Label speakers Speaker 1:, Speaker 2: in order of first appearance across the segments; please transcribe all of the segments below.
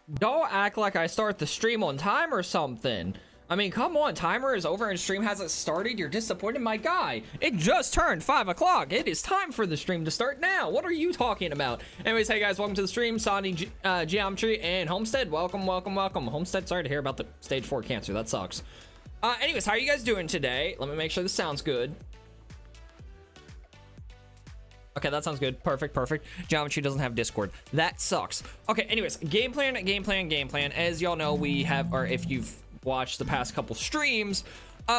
Speaker 1: Don't act like I start the stream on time or something. I mean, come on, timer is over and stream hasn't started. You're disappointed, my guy. It just turned 5 o'clock. It is time for the stream to start now. What are you talking about? Anyways, hey guys, welcome to the stream. Sonny, Geometry, and Homestead. Welcome, welcome, welcome. Homestead, sorry to hear about the stage 4 cancer. That sucks. Anyways, how are you guys doing today? Let me make sure this sounds good. Okay, that sounds good. Perfect, perfect. Geometry doesn't have Discord. That sucks. Okay, anyways, game plan. As y'all know, we have, or if you've watched the past couple streams,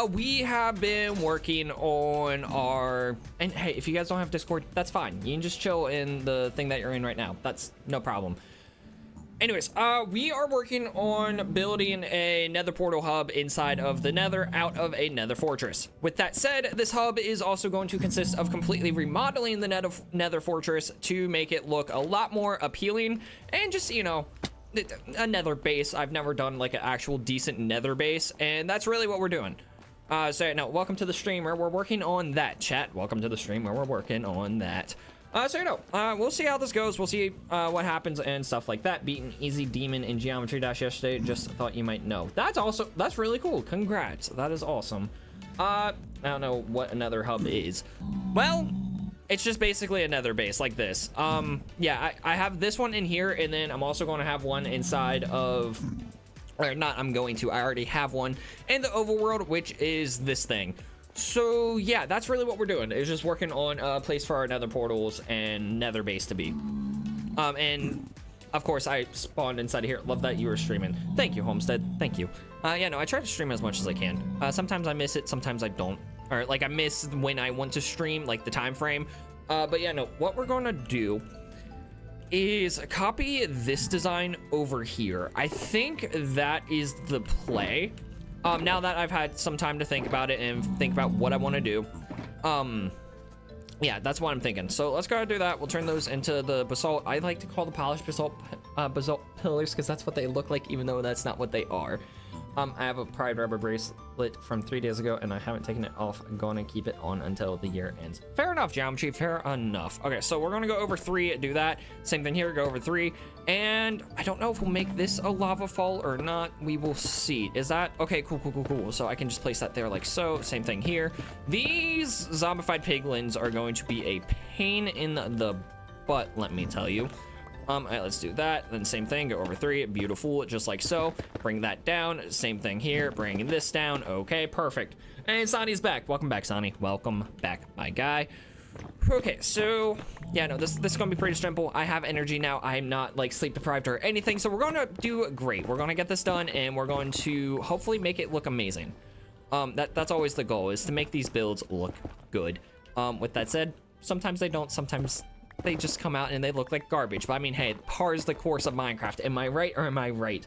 Speaker 1: we have been working on our, and hey, if you guys don't have Discord, that's fine. You can just chill in the thing that you're in right now. That's no problem. Anyways, we are working on building a nether portal hub inside of the nether out of a nether fortress. With that said, this hub is also going to consist of completely remodeling the nether fortress to make it look a lot more appealing and just, you know, a nether base. I've never done like an actual decent nether base, and that's really what we're doing. So no, welcome to the stream where we're working on that, chat. Welcome to the stream where we're working on that. So you know, we'll see how this goes. We'll see what happens and stuff like that. Beat an easy demon in Geometry Dash yesterday. Just thought you might know. That's really cool. Congrats. That is awesome. I don't know what another hub is. Well, it's just basically a nether base like this. Yeah, I have this one in here, and then I'm also going to have one inside of, or not, I already have one in the overworld, which is this thing. So yeah, that's really what we're doing. It's just working on a place for our nether portals and nether base to be. And of course I spawned inside of here. Love that you were streaming. Thank you, Homestead. Thank you. Yeah, no, I try to stream as much as I can. Sometimes I miss it, sometimes I don't. Or like I miss when I want to stream, like the time frame. But yeah, no, what we're gonna do is copy this design over here. I think that is the play. Now that I've had some time to think about it and think about what I want to do, yeah, that's what I'm thinking. So let's go ahead and do that. We'll turn those into the basalt. I like to call the polished basalt pillars because that's what they look like, even though that's not what they are. I have a Pride rubber bracelet from 3 days ago, and I haven't taken it off. I'm going to keep it on until the year ends. Fair enough, Geometry. Fair enough. Okay, so we're going to go over 3, do that. Same thing here, go over 3. And I don't know if we'll make this a lava fall or not. We will see. Is that... Okay, cool. So I can just place that there like so. Same thing here. These zombified piglins are going to be a pain in the butt, let me tell you. All right, let's do that. Then same thing, go over 3, beautiful, just like so. Bring that down, same thing here, bring this down. Okay, perfect. And Sonny's back. Welcome back, Sonny. Welcome back, my guy. Okay, so yeah, no, this is gonna be pretty simple. I have energy now. I'm not like sleep deprived or anything, so we're gonna do great. We're gonna get this done, and we're going to hopefully make it look amazing. That's always the goal, is to make these builds look good. With that said, sometimes they don't, sometimes they just come out and they look like garbage. But I mean, hey, par is the course of Minecraft. Am I right or am I right?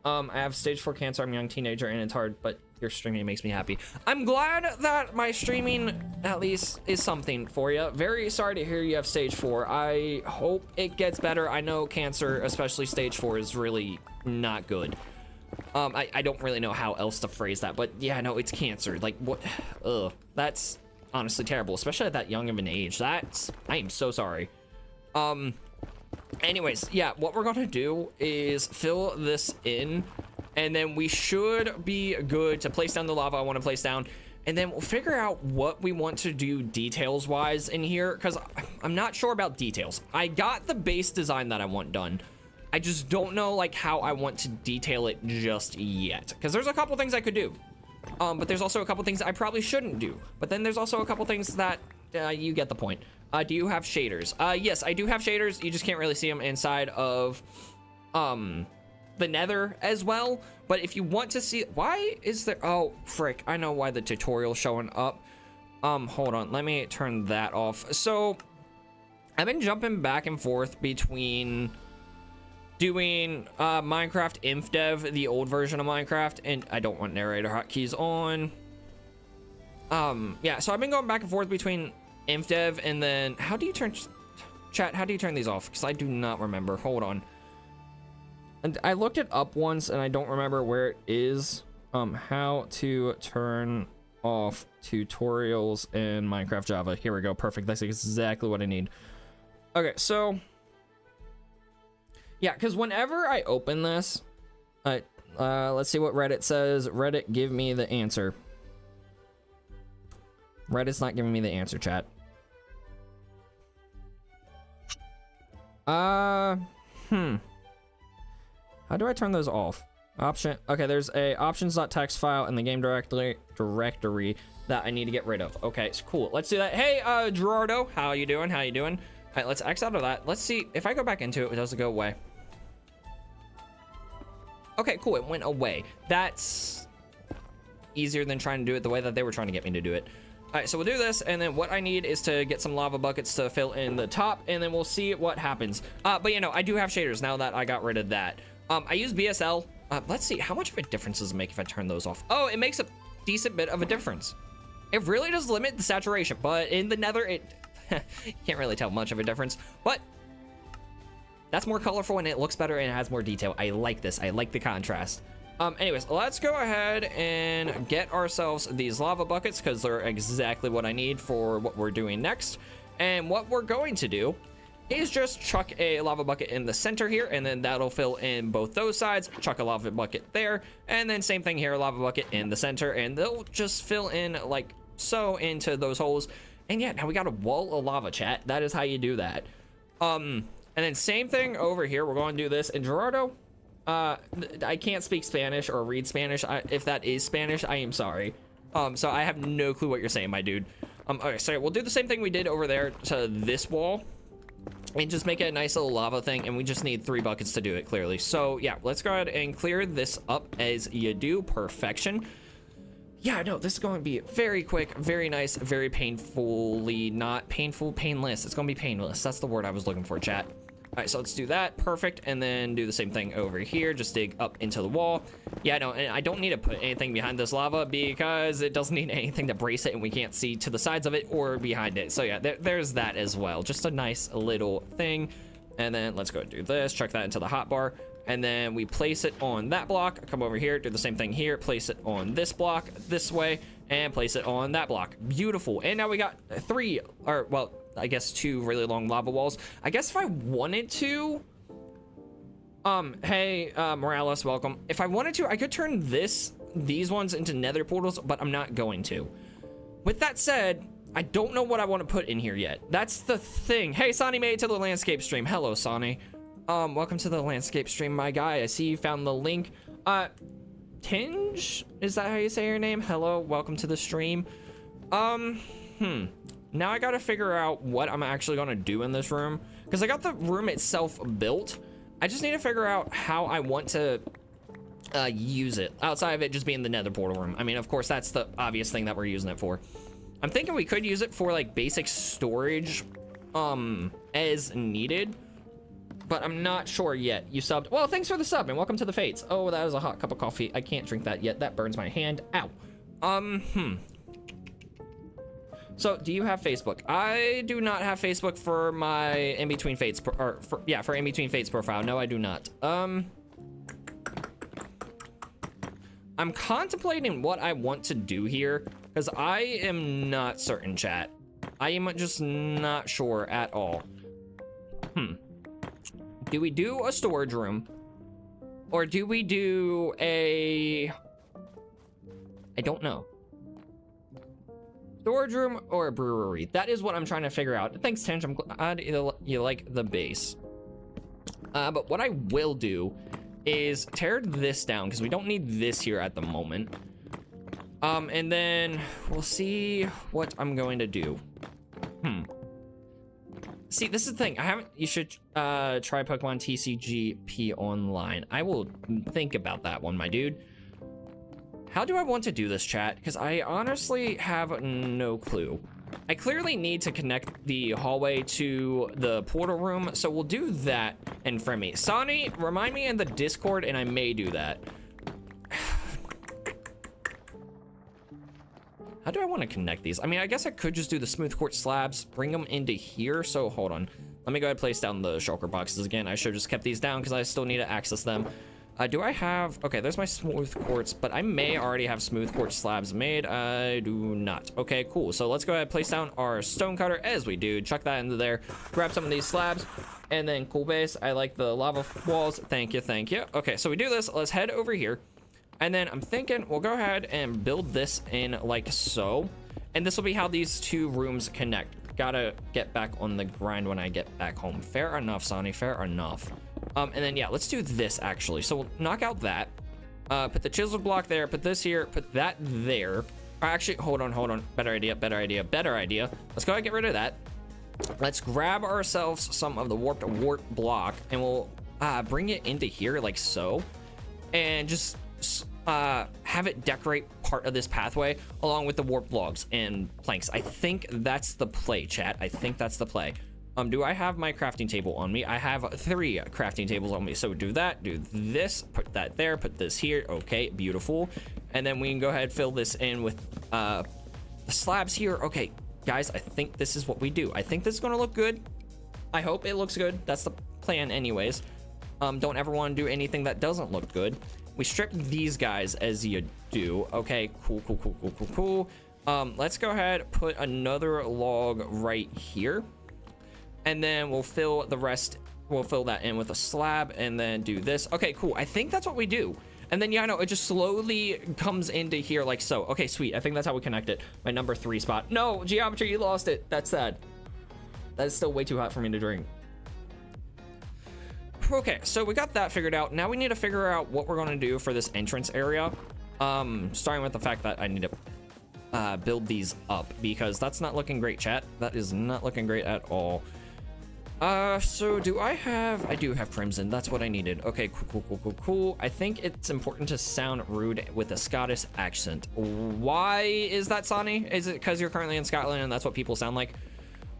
Speaker 1: I have stage 4 cancer. I'm a young teenager and it's hard, but your streaming makes me happy. I'm glad that my streaming at least is something for you. Very sorry to hear you have stage 4. I hope it gets better. I know cancer, especially stage 4, is really not good. I don't really know how else to phrase that, but yeah, no, it's cancer. Like what? Ugh, that's honestly terrible, especially at that young of an age. I am so sorry. Anyways, yeah, what we're gonna do is fill this in, and then we should be good to place down the lava I want to place down, and then we'll figure out what we want to do details wise in here, because I'm not sure about details. I got the base design that I want done. I just don't know like how I want to detail it just yet, because there's a couple things I could do. But there's also a couple things I probably shouldn't do. But then there's also a couple things that you get the point. Do you have shaders? Yes, I do have shaders. You just can't really see them inside of the nether as well. But if you want to see, why is there, oh frick, I know why the tutorial's showing up. Hold on, let me turn that off. So I've been jumping back and forth between doing Minecraft Inf Dev, the old version of Minecraft, and I don't want narrator hotkeys on. Yeah, so I've been going back and forth between Inf Dev and then, how do you turn, chat, how do you turn these off? Because I do not remember. Hold on. And I looked it up once and I don't remember where it is. How to turn off tutorials in Minecraft Java. Here we go. Perfect. That's exactly what I need. Okay, so Yeah, because whenever I open this, let's see what Reddit says. Reddit, give me the answer. Reddit's not giving me the answer, chat. How do I turn those off? Option. Okay, there's a options.txt file in the game directory that I need to get rid of. Okay, so cool. Let's do that. Hey, Gerardo, how you doing? How you doing? All right, let's X out of that. Let's see if I go back into it. Does it go away? Okay, cool. It went away. That's easier than trying to do it the way that they were trying to get me to do it. All right, so we'll do this, and then what I need is to get some lava buckets to fill in the top, and then we'll see what happens. But you know, I do have shaders now that I got rid of that. I use BSL. Let's see, how much of a difference does it make if I turn those off? Oh, it makes a decent bit of a difference. It really does limit the saturation, but in the Nether, it can't really tell much of a difference. But that's more colorful, and it looks better, and it has more detail. I like this. I like the contrast. Anyways, let's go ahead and get ourselves these lava buckets because they're exactly what I need for what we're doing next. And what we're going to do is just chuck a lava bucket in the center here, and then that'll fill in both those sides. Chuck a lava bucket there, and then same thing here, lava bucket in the center, and they'll just fill in like so into those holes. And yeah, now we got a wall of lava, chat. That is how you do that. And then same thing over here. We're going to do this. And Gerardo, I can't speak Spanish or read Spanish. If that is Spanish, I am sorry. So I have no clue what you're saying, my dude. Okay, so we'll do the same thing we did over there to this wall and just make it a nice little lava thing. And we just need 3 buckets to do it, clearly. So yeah, let's go ahead and clear this up as you do. Perfection. Yeah, no, this is going to be very quick, very nice, very painfully not painful, painless. It's going to be painless. That's the word I was looking for, chat. All right, so let's do that. Perfect. And then do the same thing over here. Just dig up into the wall. Yeah, no, and I don't need to put anything behind this lava because it doesn't need anything to brace it, and we can't see to the sides of it or behind it. So yeah, there's that as well. Just a nice little thing. And then let's go do this. Chuck that into the hotbar. And then we place it on that block. Come over here, do the same thing here. Place it on this block this way, and place it on that block. Beautiful. And now we got 3, or well, I guess 2 really long lava walls. I guess if I wanted to, hey, Morales, welcome. If I wanted to, I could turn these ones into nether portals, but I'm not going to. With that said, I don't know what I want to put in here yet. That's the thing. Hey, Sonny made it to the landscape stream. Hello, Sonny. Welcome to the landscape stream, my guy. I see you found the link. Tinge? Is that how you say your name? Hello, welcome to the stream. Now I gotta figure out what I'm actually gonna do in this room, because I got the room itself built. I just need to figure out how I want to use it, outside of it just being the nether portal room. I mean, of course, that's the obvious thing that we're using it for. I'm thinking we could use it for like basic storage as needed, but I'm not sure yet. You subbed. Well, thanks for the sub and welcome to the Fates. Oh, that was a hot cup of coffee. I can't drink that yet. That burns my hand. Ow. So, do you have Facebook? I do not have Facebook for my In Between Fates, for In Between Fates profile. No, I do not. I'm contemplating what I want to do here, because I am not certain, chat. I am just not sure at all. Do we do a storage room? Or do we do a... I don't know. Storage room or a brewery? That is what I'm trying to figure out. Thanks, Tinge. I'm glad you like the base. But what I will do is tear this down, because we don't need this here at the moment. And then we'll see what I'm going to do. See, this is the thing. You should try Pokemon TCGP online. I will think about that one, my dude. How do I want to do this, chat? Because I honestly have no clue. I clearly need to connect the hallway to the portal room, so we'll do that in front of me. Sonny, remind me in the Discord, and I may do that. How do I want to connect these? I mean, I guess I could just do the smooth quartz slabs, bring them into here. So hold on. Let me go ahead and place down the shulker boxes again. I should have just kept these down because I still need to access them. Do I have, okay, there's my smooth quartz, but I may already have smooth quartz slabs made. I do not. Okay, cool. So let's go ahead and place down our stone cutter as we do. Chuck that into there, grab some of these slabs, and then cool base. I like the lava walls. Thank you, thank you. Okay, so we do this. Let's head over here. And then I'm thinking we'll go ahead and build this in like so. And this will be how these two rooms connect. Gotta get back on the grind when I get back home. Fair enough, Sonny, fair enough. And then, yeah, let's do this, actually. So we'll knock out that. Put the chiseled block there. Put this here. Put that there. Actually, hold on. Better idea. Let's go ahead and get rid of that. Let's grab ourselves some of the warped block. And we'll bring it into here like so. And just have it decorate part of this pathway along with the warped logs and planks. I think that's the play, chat. I think that's the play. Do I have my crafting table on me? I have 3 crafting tables on me. So do that, do this, put that there, put this here. Okay, beautiful. And then we can go ahead and fill this in with the slabs here. Okay, guys, I think this is what we do. I think this is gonna look good. I hope it looks good. That's the plan anyways. Don't ever want to do anything that doesn't look good. We strip these guys as you do. Okay, cool. Let's go ahead, put another log right here. And then we'll fill the rest, we'll fill that in with a slab and then do this. Okay, cool. I think that's what we do. And then, yeah, I know it just slowly comes into here like so. Okay, sweet. I think that's how we connect it. My number 3 spot. No, geometry, you lost it. That's sad. That is still way too hot for me to drink. Okay, so we got that figured out. Now we need to figure out what we're going to do for this entrance area. Starting with the fact that I need to build these up because that's not looking great, chat. That is not looking great at all. So do I do have crimson. That's what I needed. Okay, cool. I think it's important to sound rude with a Scottish accent. Why is that, Sonny? Is it because you're currently in Scotland and that's what people sound like?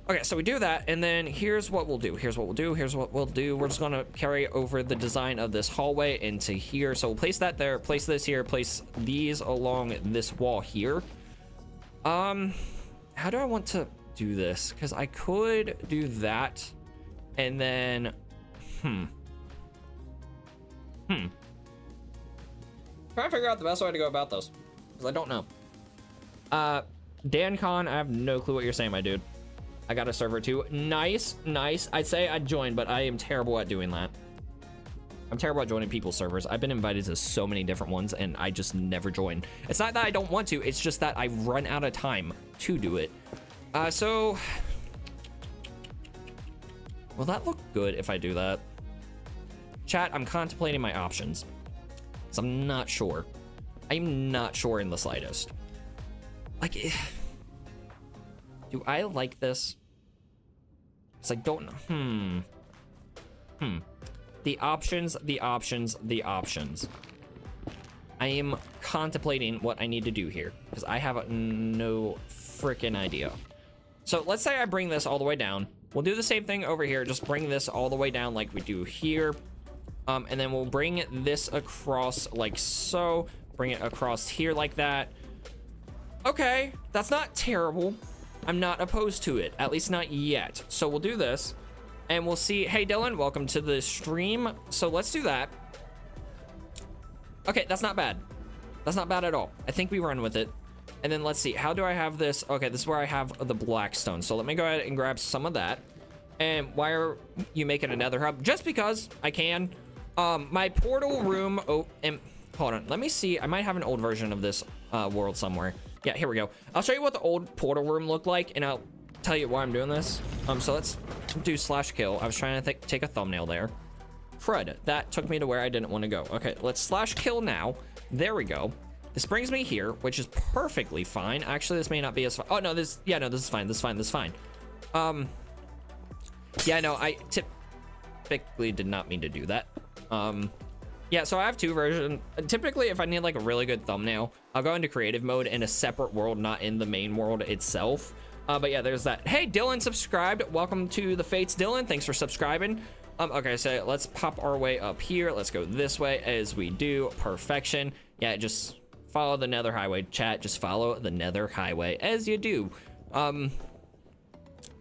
Speaker 1: Okay, so we do that, and then here's what we'll do. We're just gonna carry over the design of this hallway into here. So we'll place that there, place this here, place these along this wall here. How do I want to do this? Because I could do that. And then, trying to figure out the best way to go about this, because I don't know. Dan Con, I have no clue what you're saying, my dude. I got a server too. Nice. I'd say I'd join, but I am terrible at doing that. I'm terrible at joining people's servers. I've been invited to so many different ones, and I just never join. It's not that I don't want to, it's just that I run out of time to do it. So... will that look good if I do that? Chat, I'm contemplating my options. So I'm not sure. I'm not sure in the slightest. Like, do I like this? Because I don't know. The options. I am contemplating what I need to do here because I have no freaking idea. So let's say I bring this all the way down. We'll do the same thing over here. Just bring this all the way down like we do here. And then we'll bring this across like so. Bring it across here like that. Okay, that's not terrible. I'm not opposed to it, at least not yet. So we'll do this and we'll see. Hey, Dylan, welcome to the stream. So let's do that. Okay, that's not bad. That's not bad at all. I think we run with it. And then let's see, how do I have this? Okay, this is where I have the black stone. So let me go ahead and grab some of that. And why are you making another hub? Just because I can. My portal room, and hold on, let me see. I might have an old version of this world somewhere. Yeah, here we go. I'll show you what the old portal room looked like, and I'll tell you why I'm doing this. So let's do /kill. I was trying to take a thumbnail there. Crud, that took me to where I didn't want to go. Okay, let's /kill now. There we go. This brings me here, which is perfectly fine. Actually, this may not be as fine. Oh, no, this is fine. This is fine. Yeah, no, I typically did not mean to do that. Yeah, so I have 2 versions. Typically, if I need like a really good thumbnail, I'll go into creative mode in a separate world, not in the main world itself. But yeah, there's that. Hey, Dylan subscribed. Welcome to the Fates, Dylan. Thanks for subscribing. Okay, so let's pop our way up here. Let's go this way as we do. Perfection. Yeah, just follow the Nether Highway, chat. Just follow the Nether Highway as you do. But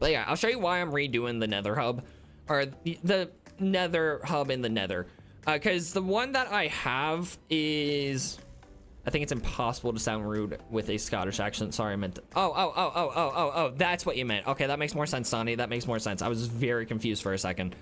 Speaker 1: yeah, I'll show you why I'm redoing the Nether hub, or the Nether hub in the Nether. Because the one that I have is, I think it's impossible to sound rude with a Scottish accent. Sorry, I meant to, oh, that's what you meant. Okay, that makes more sense, Sonny. That makes more sense. I was very confused for a second.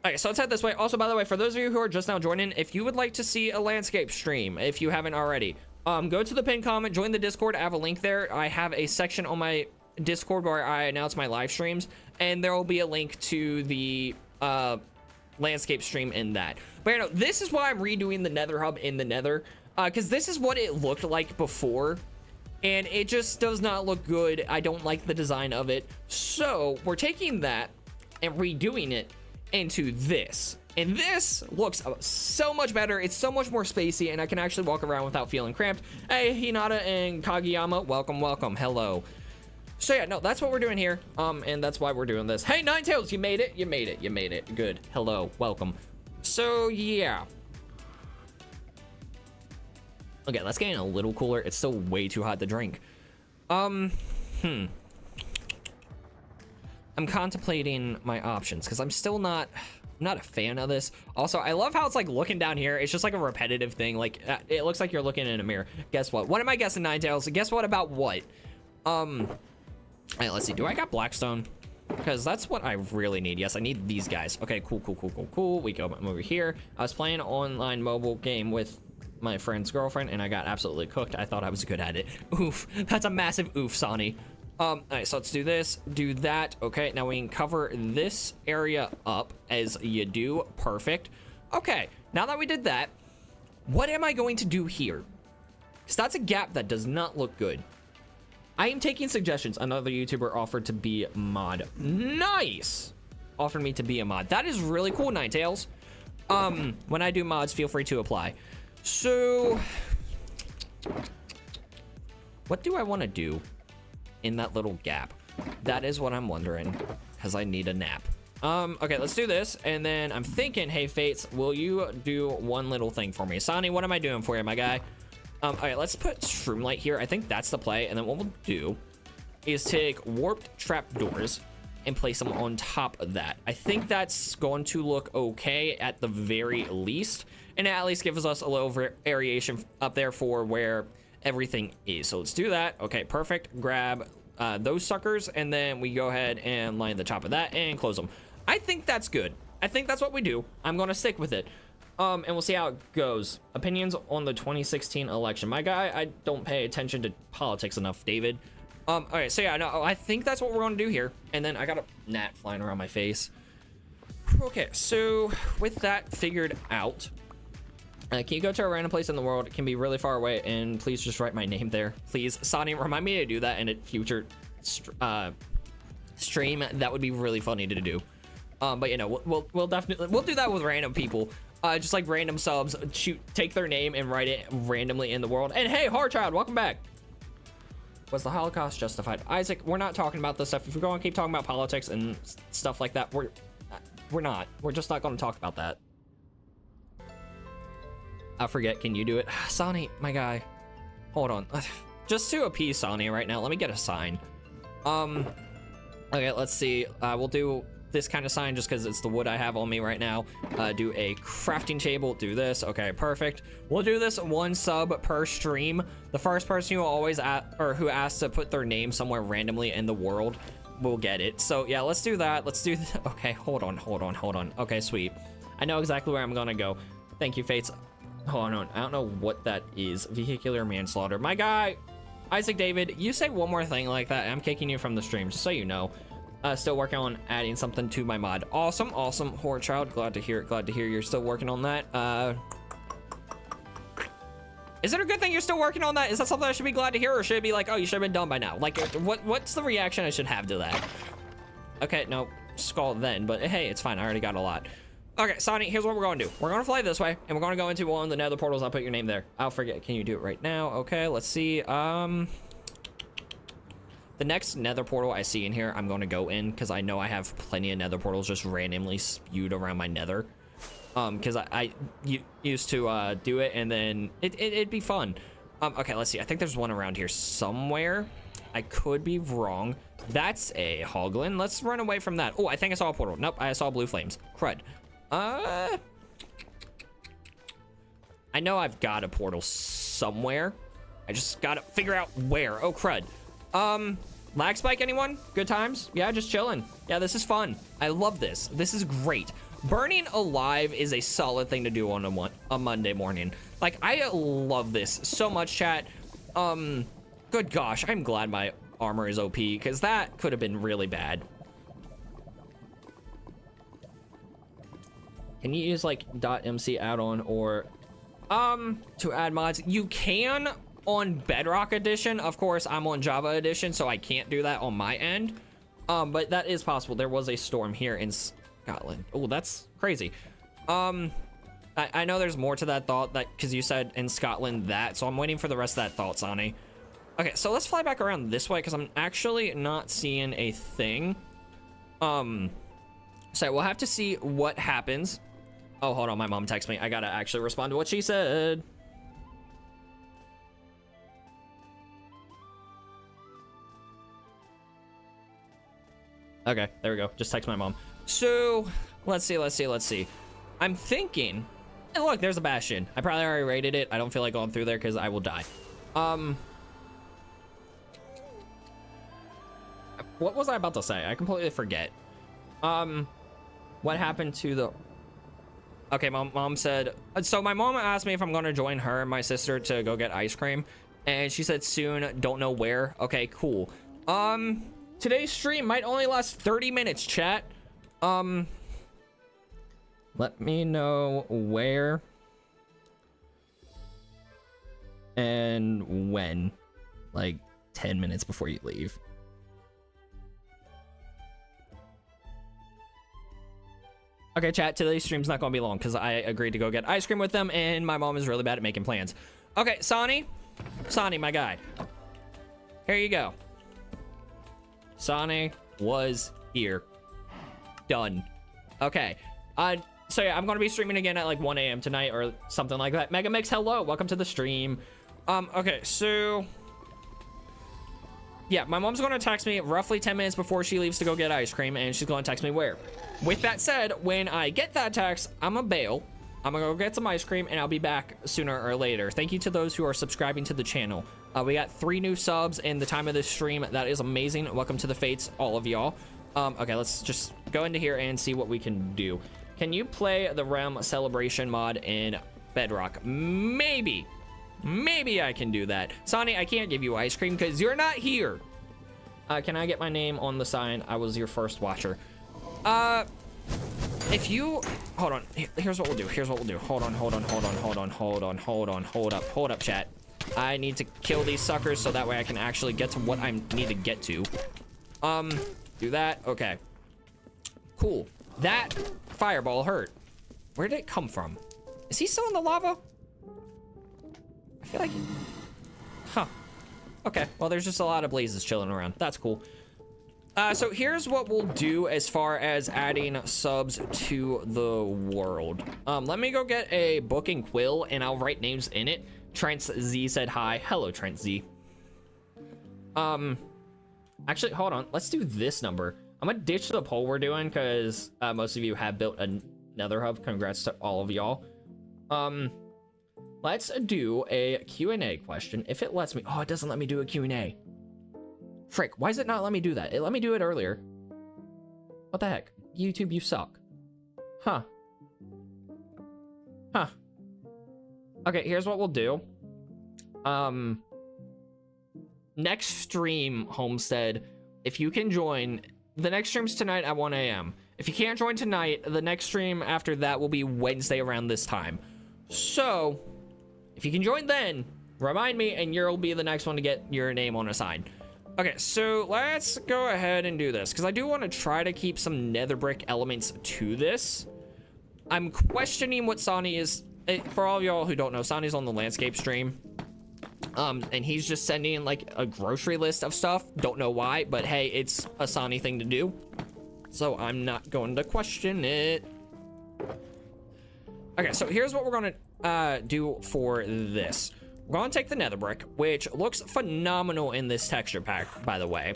Speaker 1: Okay, so let's head this way. Also, by the way, for those of you who are just now joining, if you would like to see a landscape stream, if you haven't already, go to the pinned comment, join the Discord. I have a link there. I have a section on my Discord where I announce my live streams, and there will be a link to the landscape stream in that. But you know, this is why I'm redoing the Nether hub in the Nether, because this is what it looked like before, and it just does not look good. I don't like the design of it, so we're taking that and redoing it into this, and this looks so much better. It's so much more spacey, and I can actually walk around without feeling cramped. Hey, Hinata and Kageyama, welcome, hello. So yeah, no, that's what we're doing here, and that's why we're doing this. Hey, Ninetales, you made it, good, hello, welcome. So yeah, okay, that's getting a little cooler. It's still way too hot to drink. I'm contemplating my options because I'm still not a fan of this. Also, I love how it's like looking down here. It's just like a repetitive thing. Like it looks like you're looking in a mirror. Guess what? What am I guessing, Ninetales? Guess what about what? Hey, let's see. Do I got Blackstone? Because that's what I really need. Yes, I need these guys. Okay, cool. We go over here. I was playing an online mobile game with my friend's girlfriend, and I got absolutely cooked. I thought I was good at it. Oof. That's a massive oof, Sonny. All right, so let's do this, do that. Okay, now we can cover this area up as you do. Perfect. Okay, now that we did that, what am I going to do here? Because that's a gap that does not look good. I am taking suggestions. Another YouTuber offered to be a mod. Nice. Offered me to be a mod. That is really cool, Ninetales. When I do mods, feel free to apply. So, what do I want to do in that little gap? That is what I'm wondering, because I need a nap. Okay, let's do this, and then I'm thinking, hey, Fates, will you do one little thing for me? Sonny, what am I doing for you, my guy? All right, let's put Shroomlight here. I think that's the play, and then what we'll do is take warped trapdoors and place them on top of that. I think that's going to look okay at the very least, and it at least gives us a little variation up there for where everything is. So let's do that. Okay, perfect. Grab those suckers, and then we go ahead and line the top of that and close them. I think that's good. I think that's what we do. I'm gonna stick with it. And we'll see how it goes. Opinions on the 2016 election. My guy, I don't pay attention to politics enough, David. All right, so yeah, no, I think that's what we're gonna do here. And then I got a gnat flying around my face. Okay, so with that figured out, can you go to a random place in the world? It can be really far away, and please just write my name there. Please, Sonny, remind me to do that in a future stream. That would be really funny to do. But you know, we'll definitely do that with random people. Just like random subs, take their name and write it randomly in the world. And hey, Hardchild, welcome back. Was the Holocaust justified? Isaac, we're not talking about this stuff. If we're going to keep talking about politics and stuff like that, we're not. We're just not going to talk about that. I forget. Can you do it? Sonny, my guy. Hold on. Just to appease Sonny right now, let me get a sign. Okay, let's see. We'll do this kind of sign just because it's the wood I have on me right now. Do a crafting table. Do this. Okay, perfect. We'll do this one sub per stream. The first person who always who asks to put their name somewhere randomly in the world will get it. So yeah, let's do that. Let's do okay, hold on. Okay, sweet. I know exactly where I'm gonna go. Thank you, Fates. Hold on, I don't know what that is. Vehicular manslaughter. My guy, Isaac David, you say one more thing like that, I'm kicking you from the stream, just so you know. Still working on adding something to my mod. Awesome. Horror Child, glad to hear you're still working on that. Is it a good thing you're still working on that? Is that something I should be glad to hear, or should it be like, oh, you should have been done by now? Like, what's the reaction I should have to that? Okay, no, skull then, but hey, it's fine, I already got a lot. Okay, Sonny, here's what we're gonna do. We're gonna fly this way, and we're gonna go into one of the nether portals. I'll put your name there. I'll forget. Can you do it right now? Okay, let's see. The next nether portal I see in here, I'm gonna go in, because I know I have plenty of nether portals just randomly spewed around my nether. Because I used to do it, and then it'd be fun. Okay, let's see. I think there's one around here somewhere. I could be wrong. That's a hoglin. Let's run away from that. Oh, I think I saw a portal. Nope, I saw blue flames. Crud. I know I've got a portal somewhere. I just gotta figure out where. Oh, crud. Lag spike, anyone? Good times? Yeah, just chilling. Yeah, this is fun. I love this. This is great. Burning alive is a solid thing to do on a Monday morning. Like, I love this so much, chat. Good gosh, I'm glad my armor is OP, because that could have been really bad. Can you use like .mc add-on or to add mods? You can on Bedrock edition. Of course, I'm on Java edition, so I can't do that on my end. But that is possible. There was a storm here in Scotland. Oh, that's crazy. I know there's more to that thought, that because you said in Scotland that, so I'm waiting for the rest of that thought, Sonny. Okay, so let's fly back around this way because I'm actually not seeing a thing. So we'll have to see what happens. Oh, hold on, my mom texted me. I gotta actually respond to what she said. Okay, there we go. Just text my mom. So let's see. I'm thinking, and look, there's a bastion. I probably already rated it. I don't feel like going through there because I will die. What was I about to say? I completely forget. What happened to the... Okay, mom said... So my mom asked me if I'm going to join her and my sister to go get ice cream. And she said soon, don't know where. Okay, cool. Today's stream might only last 30 minutes, chat. Let me know where and when. Like 10 minutes before you leave. Okay, chat, today's stream's not gonna be long because I agreed to go get ice cream with them and my mom is really bad at making plans. Okay, Sonny, my guy. Here you go. Sonny was here. Done. Okay. So yeah, I'm gonna be streaming again at like 1 a.m. tonight or something like that. Mega Mix, hello, welcome to the stream. Okay, so yeah, my mom's gonna text me roughly 10 minutes before she leaves to go get ice cream, and she's gonna text me where. With that said, when I get that text, I'm gonna bail. I'm gonna go get some ice cream, and I'll be back sooner or later. Thank you to those who are subscribing to the channel. We got 3 new subs in the time of this stream. That is amazing. Welcome to the Fates, all of y'all. Okay, let's just go into here and see what we can do. Can you play the Realm Celebration mod in Bedrock? Maybe I can do that. Sonny, I can't give you ice cream because you're not here. Can I get my name on the sign? I was your first watcher. If you hold on, here's what we'll do. Hold up, chat. I need to kill these suckers so that way I can actually get to what I need to get to. Do that. Okay, cool. That fireball hurt. Where did it come from? Is he still in the lava? I feel like... Huh. Okay, well, there's just a lot of blazes chilling around. That's cool. So here's what we'll do as far as adding subs to the world. Let me go get a book and quill, and I'll write names in it. Trent Z said hi. Hello, Trent Z. Actually, hold on. Let's do this number. I'm gonna ditch the poll we're doing because most of you have built a nether hub. Congrats to all of y'all. Let's do a Q&A question. If it lets me. Oh, it doesn't let me do a Q&A. Frick, why does it not let me do that? It let me do it earlier. What the heck? YouTube, you suck. Huh. Okay, here's what we'll do. Next stream, Homestead, if you can join, the next stream's tonight at 1 a.m. If you can't join tonight, the next stream after that will be Wednesday around this time. So, if you can join then, remind me and you'll be the next one to get your name on a sign. Okay, so let's go ahead and do this because I do want to try to keep some nether brick elements to this. I'm questioning what Sonny is. For all of y'all who don't know, Sonny's on the landscape stream. And he's just sending like a grocery list of stuff. Don't know why, but hey, it's a Sonny thing to do. So I'm not going to question it. Okay, so here's what we're gonna do for this. We're gonna take the nether brick, which looks phenomenal in this texture pack, by the way.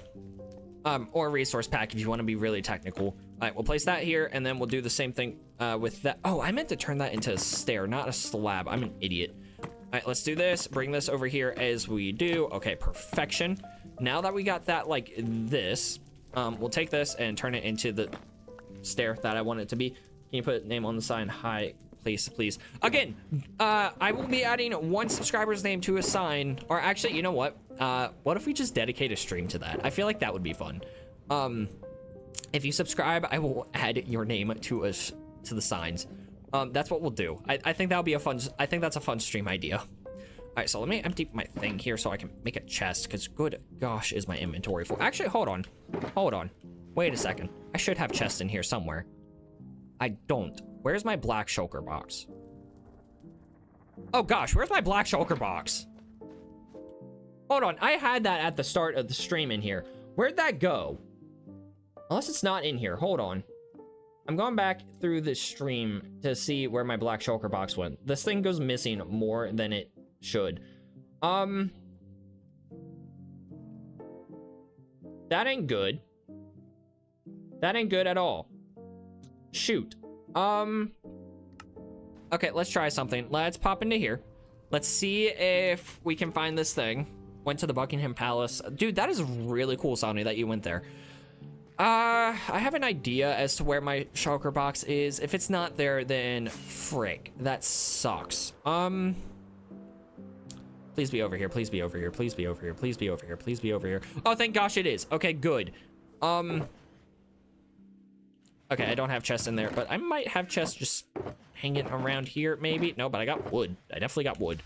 Speaker 1: Or resource pack if you want to be really technical. All right, we'll place that here, and then we'll do the same thing with that. Oh, I meant to turn that into a stair, not a slab. I'm an idiot. All right, let's do this. Bring this over here as we do. Okay, perfection. Now that we got that like this, we'll take this and turn it into the stair that I want it to be. Can you put name on the sign? Hi, please. Again, I will be adding one subscriber's name to a sign. Or actually, you know what? What if we just dedicate a stream to that? I feel like that would be fun. If you subscribe, I will add your name to us to the signs. That's what we'll do. I think that'll be a fun. I think that's a fun stream idea. All right, so let me empty my thing here so I can make a chest, because good gosh, is my inventory full. Actually, hold on. Wait a second. I should have chests in here somewhere. I don't. Where's my black shulker box? Oh gosh, where's my black shulker box? Hold on, I had that at the start of the stream in here. Where'd that go? Unless it's not in here, hold on. I'm going back through the stream to see where my black shulker box went. This thing goes missing more than it should. That ain't good. That ain't good at all. Shoot. Okay, let's try something. Let's pop into here. Let's see if we can find this thing. Went to the Buckingham Palace. Dude, that is really cool, Sonny, that you went there. I have an idea as to where my shulker box is. If it's not there, then frick. That sucks. Please be over here. Please be over here. Please be over here. Please be over here. Please be over here. Oh, thank gosh it is. Okay, good. Okay, I don't have chests in there, but I might have chests just hanging around here, maybe. No, but I got wood. I definitely got wood.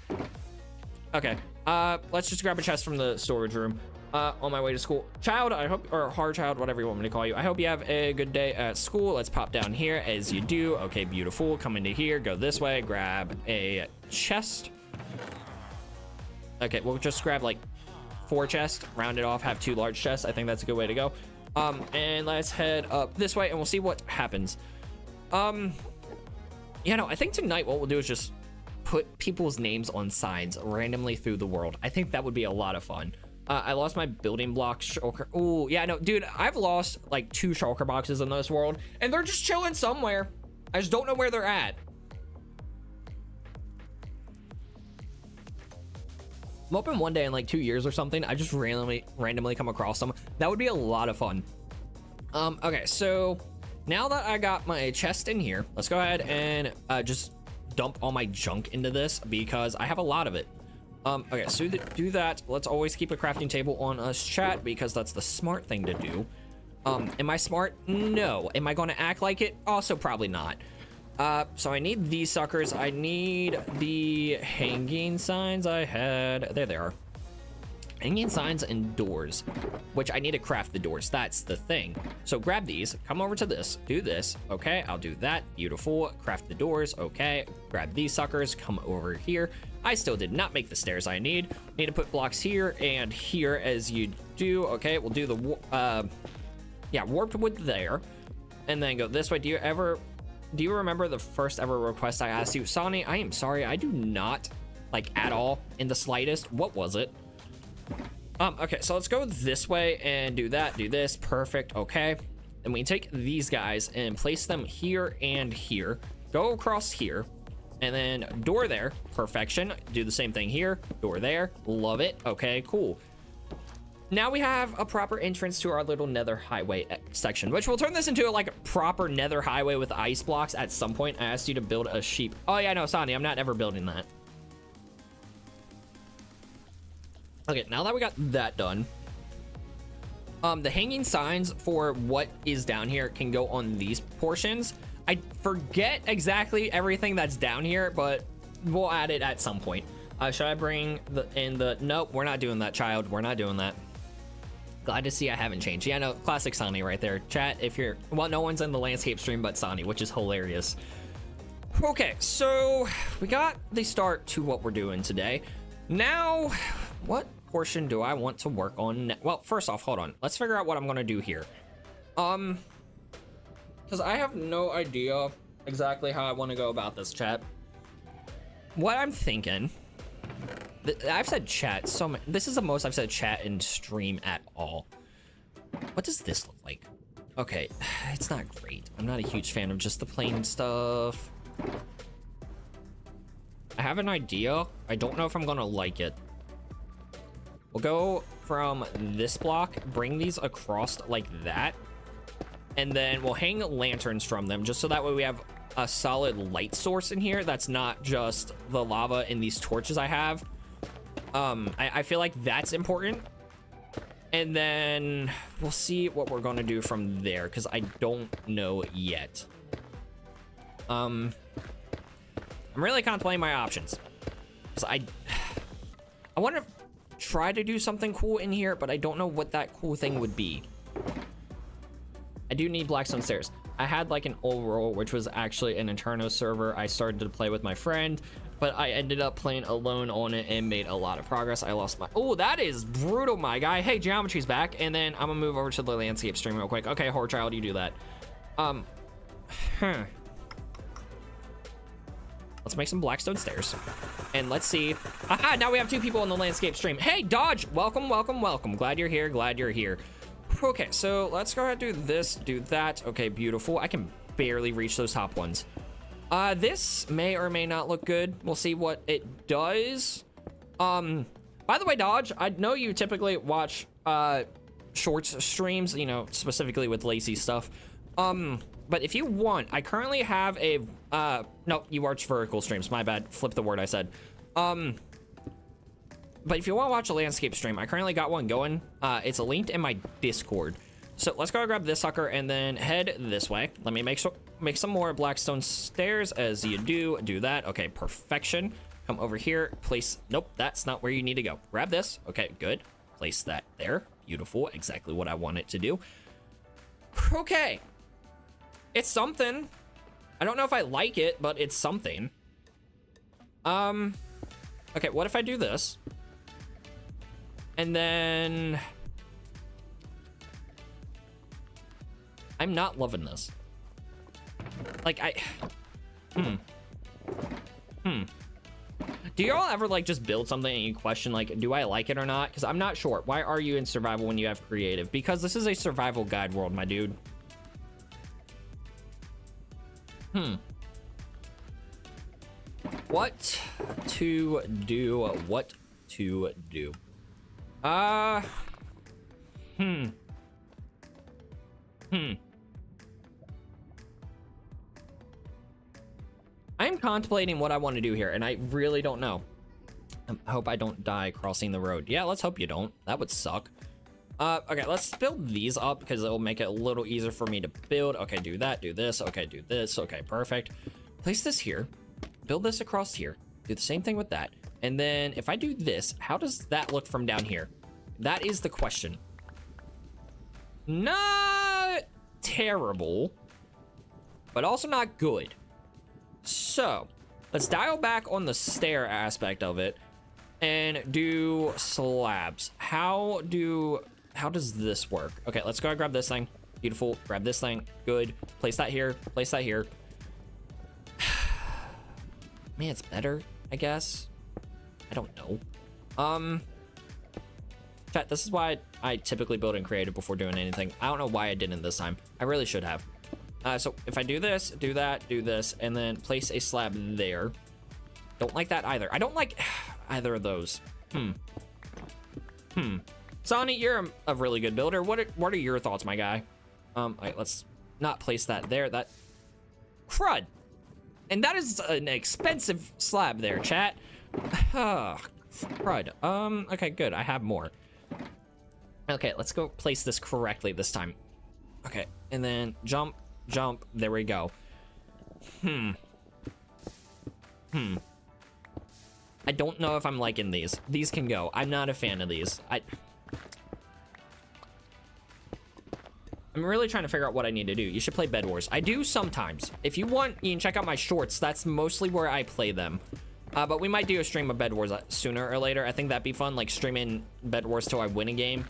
Speaker 1: Okay, let's just grab a chest from the storage room. On my way to school. Child, I hope, or hard child, whatever you want me to call you. I hope you have a good day at school. Let's pop down here as you do. Okay, beautiful. Come into here, go this way, grab a chest. Okay, we'll just grab like 4 chests, round it off, have 2 large chests. I think that's a good way to go. And let's head up this way and we'll see what happens. Yeah, no, I think tonight what we'll do is just put people's names on signs randomly through the world. I think that would be a lot of fun. I lost my building block shulker. Oh, yeah, no, dude, I've lost like 2 shulker boxes in this world and they're just chilling somewhere. I just don't know where they're at. I'm hoping one day in like 2 years or something, I just randomly come across them. That would be a lot of fun. Okay, so now that I got my chest in here, let's go ahead and just dump all my junk into this because I have a lot of it. Okay, so to do that, let's always keep a crafting table on us, chat, because that's the smart thing to do. Am I smart? No. Am I going to act like it? Also, probably not. So I need these suckers. I need the hanging signs I had. There they are. Hanging signs and doors, which I need to craft the doors. That's the thing. So grab these, come over to this, do this. Okay, I'll do that. Beautiful. Craft the doors. Okay, grab these suckers, come over here. I still did not make the stairs I need. Need to put blocks here and here as you do. Okay, we'll do the, yeah, warped wood there. And then go this way. Do you remember the first ever request I asked you? Sonny, I am sorry. I do not, like, at all in the slightest. What was it? Okay, so let's go this way and do that. Do this. Perfect. Okay. And we take these guys and place them here and here. Go across here. And then door there. Perfection. Do the same thing here. Door there. Love it. Okay, cool. Now we have a proper entrance to our little nether highway section, which will turn this into like a proper nether highway with ice blocks at some point. I asked you to build a sheep. Oh yeah, no, Sonny, I'm not ever building that. Okay, now that we got that done, the hanging signs for what is down here can go on these portions. I forget exactly everything that's down here, but we'll add it at some point. Should I bring nope, we're not doing that, child. We're not doing that. Glad to see I haven't changed. Yeah, no, classic Sonny right there. Chat, if you're, well, no one's in the landscape stream but Sonny, which is hilarious. Okay, so we got the start to what we're doing today. Now, what portion do I want to work on? Well, first off, hold on. Let's figure out what I'm going to do here. Because I have no idea exactly how I want to go about this, chat. What I'm thinking, I've said chat so much. This is the most I've said chat in stream at all. What does this look like? Okay, it's not great. I'm not a huge fan of just the plain stuff. I have an idea. I don't know if I'm gonna like it. We'll go from this block, bring these across like that, and then we'll hang lanterns from them just so that way we have a solid light source in here that's not just the lava in these torches I have. I feel like that's important. And then we'll see what we're going to do from there because I don't know yet. I'm really contemplating my options because I want to try to do something cool in here, but I don't know what that cool thing would be. I do need blackstone stairs. I had like an old world, which was actually an Inferno server I started to play with my friend, but I ended up playing alone on it and made a lot of progress. I lost my... Oh, that is brutal, my guy. Hey, geometry's back. And then I'm gonna move over to the landscape stream real quick. Okay, horror child, you do that. Let's make some blackstone stairs. And let's see. Aha, now we have 2 people on the landscape stream. Hey, Dodge, welcome, welcome, welcome. Glad you're here, glad you're here. Okay, so let's go ahead and do this, do that. Okay, beautiful. I can barely reach those top ones. This may or may not look good. We'll see what it does. By the way, Dodge, I know you typically watch shorts streams, you know, specifically with Lacey stuff. But if you want, I currently have a no, you watch vertical streams, my bad, flip the word I said. But if you want to watch a landscape stream, I currently got one going. It's linked in my Discord. So let's go grab this sucker and then head this way. Let me make some more blackstone stairs as you do that. Okay, perfection. Come over here, place, nope, that's not where you need to go. Grab this, okay, good. Place that there, beautiful, exactly what I want it to do. Okay, it's something. I don't know if I like it, but it's something. Okay, what if I do this? And then I'm not loving this. Like do y'all ever like just build something and you question like, do I like it or not? Because I'm not sure. Why are you in survival when you have creative? Because this is a survival guide world, my dude. What to do? What to do? I'm contemplating what I want to do here, and I really don't know. I hope I don't die crossing the road. Yeah, let's hope you don't. That would suck. Okay, let's build these up because it'll make it a little easier for me to build. Okay, do that, do this. Okay, do this. Okay, perfect. Place this here. Build this across here. Do the same thing with that. And then if I do this, how does that look from down here? That is the question. Not terrible, but also not good. So let's dial back on the stair aspect of it and do slabs. How does this work? Okay, let's go grab this thing. Beautiful. Grab this thing. Good. Place that here. Place that here. Man, it's better, I guess. I don't know. Chat, this is why I typically build in creative before doing anything. I don't know why I didn't this time. I really should have. So if I do this, do that, do this, and then place a slab there. Don't like that either. I don't like either of those. Sonny, you're a really good builder. What are your thoughts, my guy? All right, let's not place that there. That crud. And that is an expensive slab there, chat. Crud. Okay, good. I have more. Okay, let's go place this correctly this time. Okay, and then jump. There we go. I don't know if I'm liking these. These can go. I'm not a fan of these. I'm really trying to figure out what I need to do. You should play Bed Wars. I do sometimes. If you want, you can check out my shorts. That's mostly where I play them. But we might do a stream of Bed Wars sooner or later. I think that'd be fun, like streaming Bed Wars till I win a game.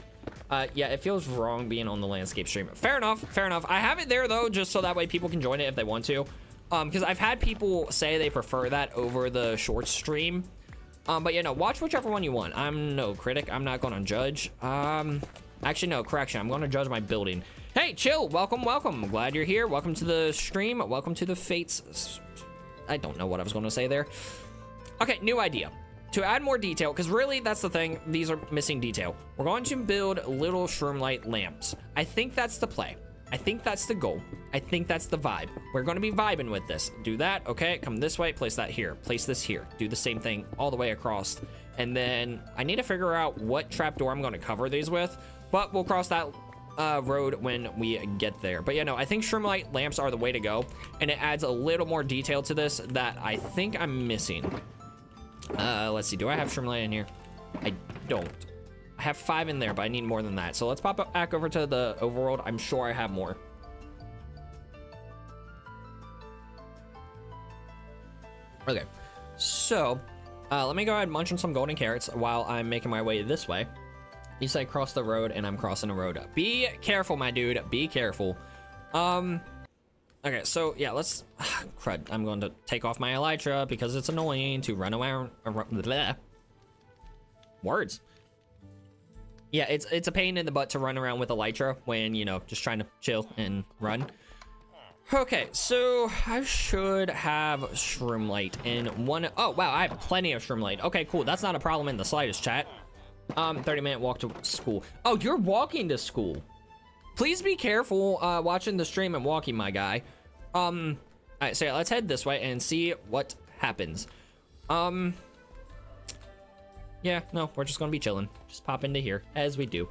Speaker 1: Yeah, it feels wrong being on the landscape stream. Fair enough, fair enough. I have it there though, just so that way people can join it if they want to. Because I've had people say they prefer that over the short stream. But yeah, no, watch whichever one you want. I'm no critic. I'm not gonna judge. Actually, no, correction. I'm gonna judge my building. Hey, chill. Welcome, welcome. Glad you're here. Welcome to the stream. Welcome to the Fates. I don't know what I was going to say there. Okay, new idea. To add more detail, because really that's the thing. These are missing detail. We're going to build little shroomlight lamps. I think that's the play. I think that's the goal. I think that's the vibe. We're going to be vibing with this. Do that. Okay, come this way. Place that here. Place this here. Do the same thing all the way across. And then I need to figure out what trapdoor I'm going to cover these with. But we'll cross that road when we get there. But yeah, no, I think shroomlight lamps are the way to go. And it adds a little more detail to this that I think I'm missing. Let's see. Do I have shroomlight in here? I don't. I have 5 in there, but I need more than that. So let's pop back over to the overworld. I'm sure I have more. Okay. So, let me go ahead and munch on some golden carrots while I'm making my way this way. You say cross the road, and I'm crossing the road. Be careful, my dude. Be careful. Okay, so yeah, let's crud. I'm going to take off my elytra because it's annoying to run around. Bleh. Words. Yeah, it's a pain in the butt to run around with elytra when, you know, just trying to chill and run. Okay, so I should have shroomlight in one. Oh wow, I have plenty of shroomlight. Okay, cool. That's not a problem in the slightest, chat. 30-minute walk to school. Oh, you're walking to school. Please be careful watching the stream and walking, my guy. All right, so yeah, let's head this way and see what happens. Yeah, no, we're just gonna be chilling. Just pop into here as we do.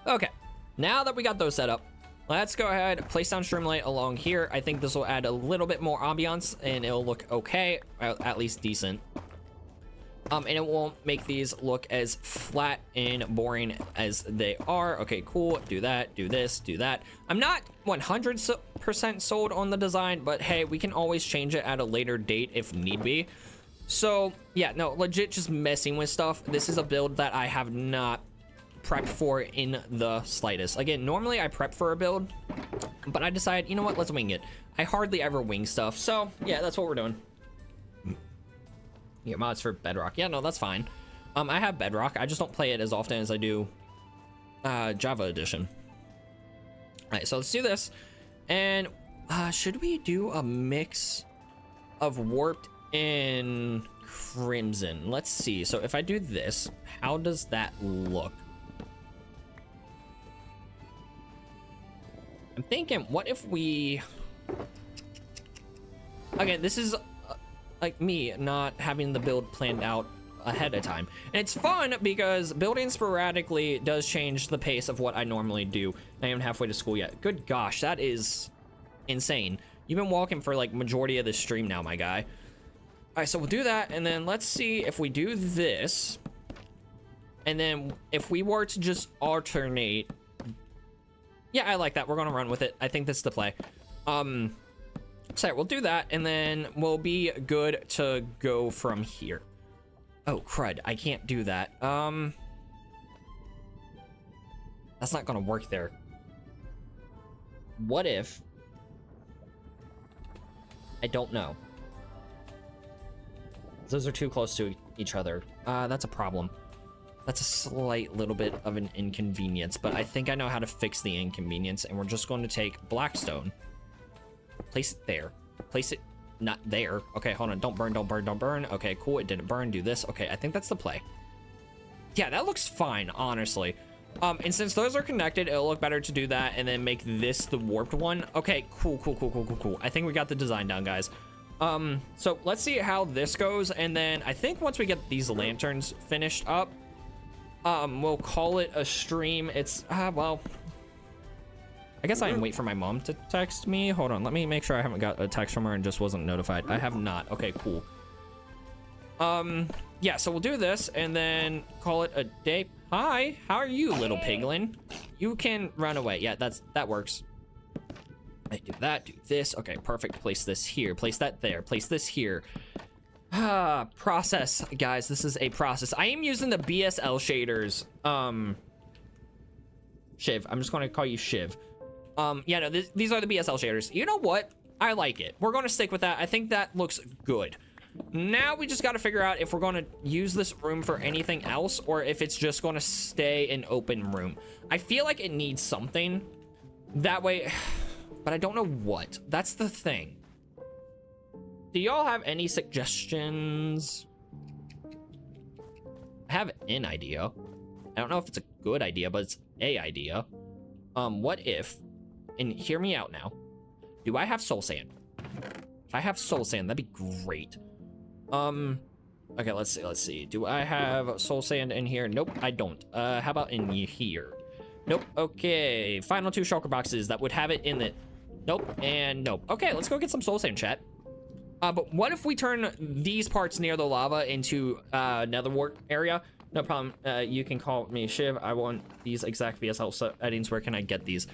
Speaker 1: Okay, now that we got those set up, let's go ahead, place down shroomlight along here. I think this will add a little bit more ambiance and it'll look okay, at least decent. And it won't make these look as flat and boring as they are. Okay, cool. Do that, do this, do that. I'm not 100% sold on the design, but hey, we can always change it at a later date if need be. So yeah, no, legit just messing with stuff. This is a build that I have not prepped for in the slightest. Again, normally I prep for a build, but I decided, you know what, let's wing it. I hardly ever wing stuff. So yeah, that's what we're doing. Yeah, mods for Bedrock. Yeah, no, that's fine. I have Bedrock. I just don't play it as often as I do Java Edition. All right, so let's do this. And should we do a mix of Warped and Crimson? Let's see. So if I do this, how does that look? I'm thinking, what if we... Again, this is... like me not having the build planned out ahead of time, and it's fun because building sporadically does change the pace of what I normally do. I am halfway to school yet. Good gosh, that is insane. You've been walking for like majority of this stream now, my guy. All right, so we'll do that, and then let's see if we do this, and then if we were to just alternate. Yeah, I like that. We're gonna run with it. I think that's the play. So we'll do that, and then we'll be good to go from here. Oh, crud. I can't do that. That's not gonna work there. What if... I don't know. Those are too close to each other. That's a problem. That's a slight little bit of an inconvenience, but I think I know how to fix the inconvenience, and we're just going to take Blackstone. Place it there. Place it not there. Okay, hold on. Don't burn, don't burn, don't burn. Okay, cool. It didn't burn. Do this. Okay, I think that's the play. Yeah, that looks fine, honestly. And since those are connected, it'll look better to do that and then make this the warped one. Okay, cool, cool, cool, cool, cool, cool. I think we got the design down, guys. So let's see how this goes. And then I think once we get these lanterns finished up, we'll call it a stream. It's, well... I guess I can wait for my mom to text me. Hold on, let me make sure I haven't got a text from her and just wasn't notified. I have not. Okay, cool. Yeah, so we'll do this and then call it a day. Hi, how are you, little piglin? You can run away. Yeah, that works. I do that, do this. Okay, perfect. Place this here. Place that there. Place this here. Process, guys. This is a process. I am using the BSL shaders. Shiv. I'm just going to call you Shiv. Yeah, no, these are the BSL shaders. You know what? I like it. We're going to stick with that. I think that looks good. Now we just got to figure out if we're going to use this room for anything else or if it's just going to stay an open room. I feel like it needs something that way, but I don't know what. That's the thing. Do y'all have any suggestions? I have an idea. I don't know if it's a good idea, but it's a idea. What if, and hear me out now, do I have soul sand? If I have soul sand, that'd be great. Okay, let's see. Do I have soul sand in here? Nope, I don't. How about in here? Nope. Okay, final 2 shulker boxes that would have it in the, nope, and nope. Okay, let's go get some soul sand, chat. But what if we turn these parts near the lava into nether wart area? No problem. You can call me Shiv. I want these exact VSL settings. Where can I get these?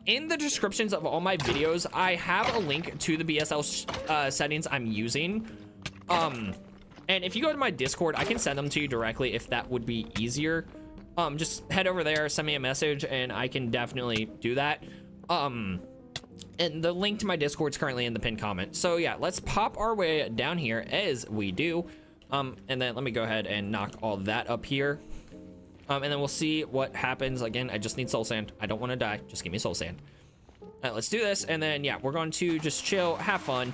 Speaker 1: In the descriptions of all my videos, I have a link to the BSL settings I'm using. And if you go to my Discord, I can send them to you directly if that would be easier. Just head over there, send me a message, and I can definitely do that. And the link to my Discord is currently in the pinned comment. So yeah, let's pop our way down here as we do. And then let me go ahead and knock all that up here. And then we'll see what happens. Again, I just need soul sand. I don't want to die. Just give me soul sand. All right, let's do this. And then, yeah, we're going to just chill, have fun.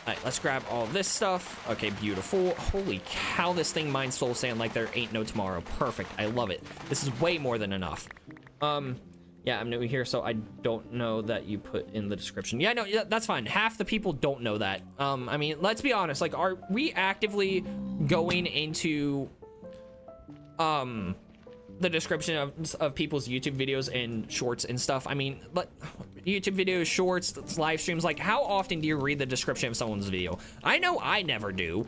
Speaker 1: All right, let's grab all this stuff. Okay, beautiful. Holy cow, this thing mines soul sand like there ain't no tomorrow. Perfect. I love it. This is way more than enough. Yeah, I'm new here, so I don't know that you put in the description. Yeah, no, yeah, that's fine. Half the people don't know that. I mean, let's be honest. Like, are we actively going into the description of people's YouTube videos and shorts and stuff? I mean, YouTube videos, shorts, live streams. Like, how often do you read the description of someone's video? I know I never do.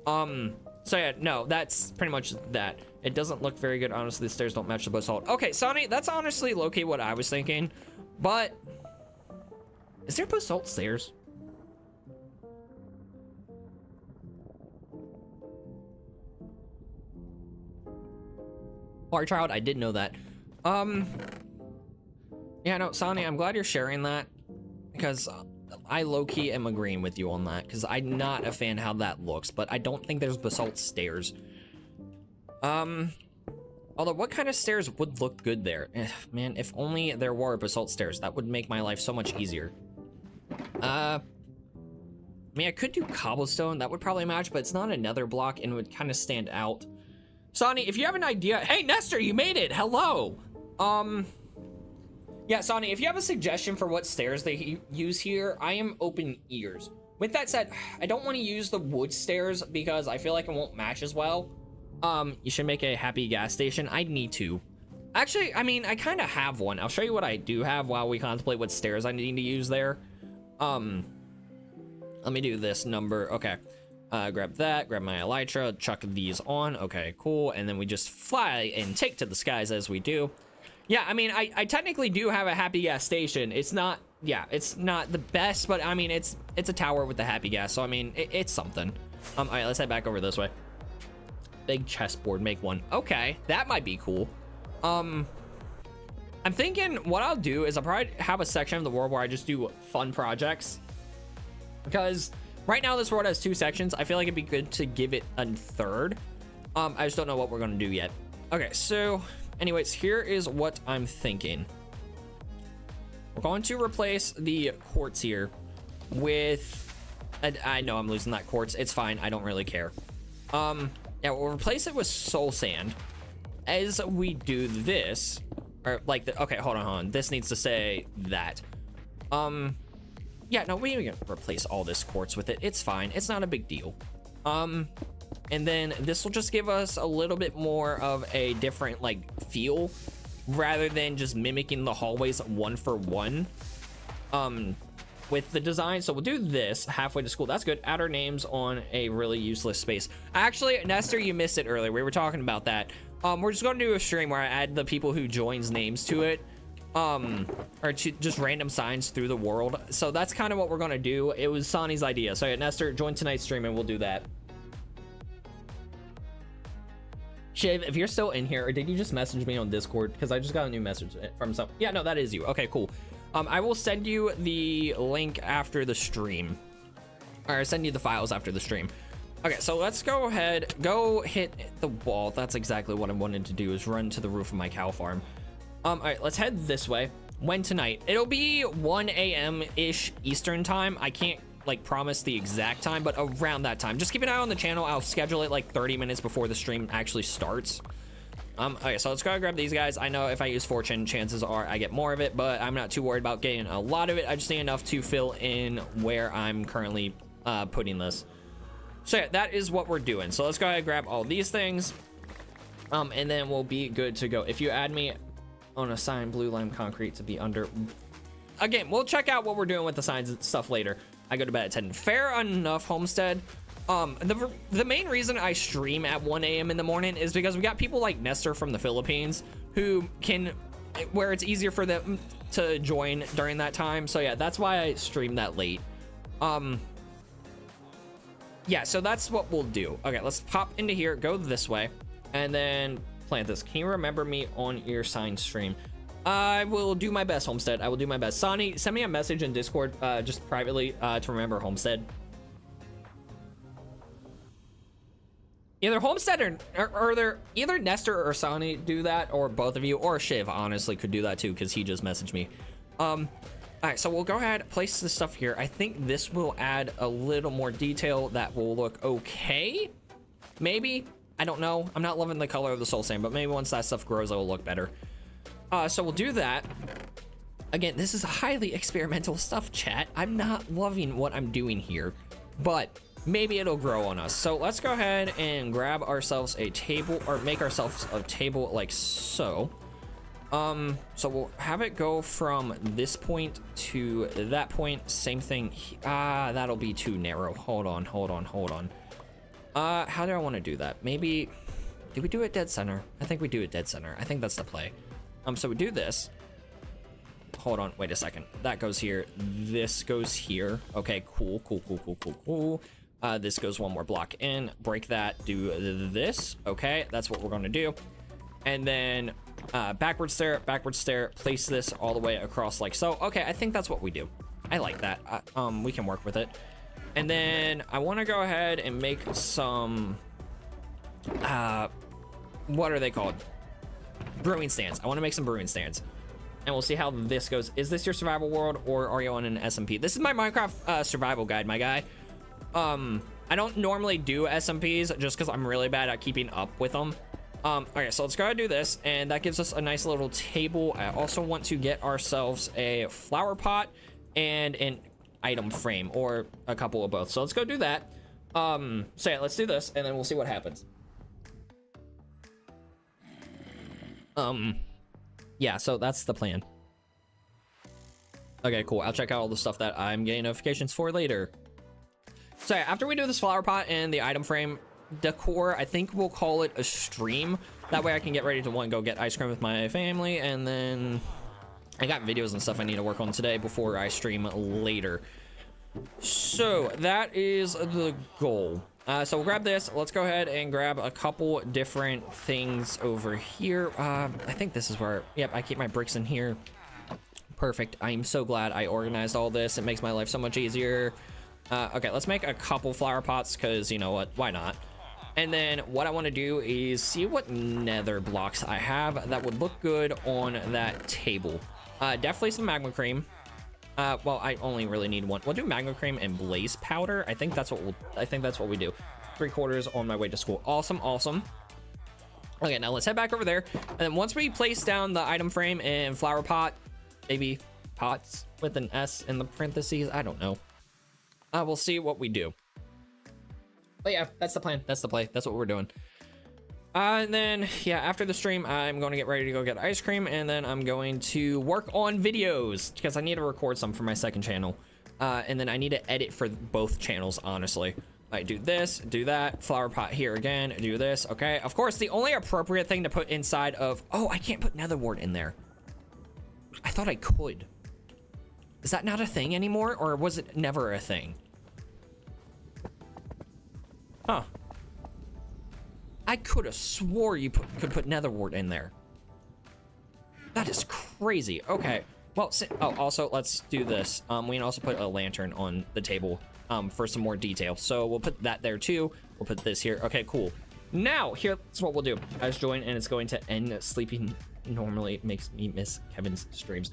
Speaker 1: So yeah, no, that's pretty much that. It doesn't look very good. Honestly, the stairs don't match the basalt. Okay, Sonny, that's honestly low-key what I was thinking. But is there basalt stairs? Our child, I did know that. Yeah, no, Sonny, I'm glad you're sharing that because I low-key am agreeing with you on that because I'm not a fan how that looks, but I don't think there's basalt stairs. Although what kind of stairs would look good there? Man, if only there were basalt stairs, that would make my life so much easier. I mean, I could do cobblestone, that would probably match, but it's not a nether block and it would kind of stand out. Sonny, if you have an idea, hey, Nestor, you made it, hello. Yeah, Sonny, if you have a suggestion for what stairs they use here, I am open ears. With that said, I don't want to use the wood stairs because I feel like it won't match as well. You should make a happy gas station. I need to. Actually, I mean, I kind of have one. I'll show you what I do have while we contemplate what stairs I need to use there. Let me do this number. Okay. Grab that, grab my elytra, chuck these on. Okay, cool. And then we just fly and take to the skies as we do. Yeah, I mean, I technically do have a happy gas station. It's not, yeah, it's not the best, but I mean, it's a tower with the happy gas. So, I mean, it's something. All right, let's head back over this way. Big chessboard, make one. Okay, that might be cool. I'm thinking what I'll do is I'll probably have a section of the world where I just do fun projects. Because right now this world has 2 sections. I feel like it'd be good to give it a 3rd. I just don't know what we're gonna do yet. Okay, so anyways, here is what I'm thinking. We're going to replace the quartz here with, I know I'm losing that quartz. It's fine, I don't really care. Yeah, we'll replace it with soul sand. As we do this, or like the, okay, hold on. This needs to say that. Yeah, no, we can replace all this quartz with it. It's fine. It's not a big deal. And then this will just give us a little bit more of a different like feel rather than just mimicking the hallways 1 for 1. With the design. So we'll do this halfway to school. That's good. Add our names on a really useless space. Actually, Nestor, you missed it earlier. We were talking about that. We're just going to do a stream where I add the people who joins names to it. Or to just random signs through the world. So that's kind of what we're going to do. It was Sonny's idea. So yeah, Nestor, join tonight's stream and we'll do that. Shiv, if you're still in here, or did you just message me on Discord? Because I just got a new message from some. Yeah, no, that is you. Okay, cool. I will send you the link after the stream, or send you the files after the stream. Okay, so let's go ahead, go hit the wall. That's exactly what I wanted to do, is run to the roof of my cow farm. All right, let's head this way. When tonight? It'll be 1 a.m.-ish Eastern time. I can't like promise the exact time, but around that time. Just keep an eye on the channel. I'll schedule it like 30 minutes before the stream actually starts. Okay, so let's go grab these guys. I know if I use fortune, chances are I get more of it, but I'm not too worried about getting a lot of it. I just need enough to fill in where I'm currently putting this. So yeah, that is what we're doing. So let's go ahead and grab all these things, and then we'll be good to go. If you add me on a sign, blue lime concrete to be under. Again, we'll check out what we're doing with the signs and stuff later. I go to bed at 10. Fair enough, Homestead. The main reason I stream at 1 a.m. in the morning is because we got people like Nestor from the Philippines who can, where it's easier for them to join during that time. So yeah, that's why I stream that late. Yeah, so that's what we'll do. Okay, let's pop into here, go this way, and then plant this. Can you remember me on your sign stream? I will do my best, Homestead. I will do my best. Sonny, send me a message in Discord, just privately, to remember Homestead. Either Homestead or either Nestor or Sonny do that, or both of you, or Shiv honestly could do that too, because he just messaged me. All right, so we'll go ahead, place this stuff here. I think this will add a little more detail that will look okay. Maybe, I don't know. I'm not loving the color of the soul sand, but maybe once that stuff grows, it will look better. So we'll do that. Again, this is highly experimental stuff, chat. I'm not loving what I'm doing here, but maybe it'll grow on us. So let's go ahead and grab ourselves a table, or make ourselves a table like so. So we'll have it go from this point to that point. Same thing. That'll be too narrow. Hold on. How do I want to do that? Maybe, do we do it dead center? I think we do it dead center. I think that's the play. So we do this. Hold on, wait a second. That goes here. This goes here. Okay, cool. This goes one more block in. Break that. Do this. Okay, that's what we're going to do. And then backwards stair. Place this all the way across like so. Okay, I think that's what we do. I like that. We can work with it. And then I want to go ahead and make some. What are they called? Brewing stands. I want to make some brewing stands. And we'll see how this goes. Is this your survival world, or are you on an SMP? This is my Minecraft survival guide, my guy. I don't normally do SMPs just because I'm really bad at keeping up with them. Okay, so let's go ahead and do this, and that gives us a nice little table. I also want to get ourselves a flower pot and an item frame, or a couple of both. So let's go do that. So yeah, let's do this, and then we'll see what happens. Yeah, so that's the plan. Okay, cool. I'll check out all the stuff that I'm getting notifications for later. So yeah, after we do this flower pot and the item frame decor, I think we'll call it a stream. That way I can get ready to go get ice cream with my family, and then I got videos and stuff I need to work on today before I stream later. So that is the goal. So we'll grab this. Let's go ahead and grab a couple different things over here. I think this is where, yep, I keep my bricks in here. Perfect. I'm so glad I organized all this. It makes my life so much easier. Okay, let's make a couple flower pots, because you know what, why not? And then what I want to do is see what nether blocks I have that would look good on that table. Definitely some magma cream. Well, I only really need one. We'll do magma cream and blaze powder. I think that's what we do. 3/4 on my way to school. Awesome. Okay, now let's head back over there. And then once we place down the item frame and flower pot, maybe pots with an S in the parentheses, I don't know. We'll see what we do. But yeah, that's the plan. That's the play. That's what we're doing. And then, yeah, after the stream, I'm going to get ready to go get ice cream, and then I'm going to work on videos, because I need to record some for my second channel. And then I need to edit for both channels, honestly. I do this, do that, flower pot here again, do this, okay? Of course, the only appropriate thing to put inside of... Oh, I can't put nether wart in there. I thought I could. Is that not a thing anymore, or was it never a thing? Huh. I could have swore you could put nether wart in there. That is crazy. Okay. Well, oh, also, let's do this. We can also put a lantern on the table for some more detail. So we'll put that there too. We'll put this here. Okay, cool. Now, here's what we'll do. Guys, join, and it's going to end sleeping. Normally makes me miss Kevin's streams.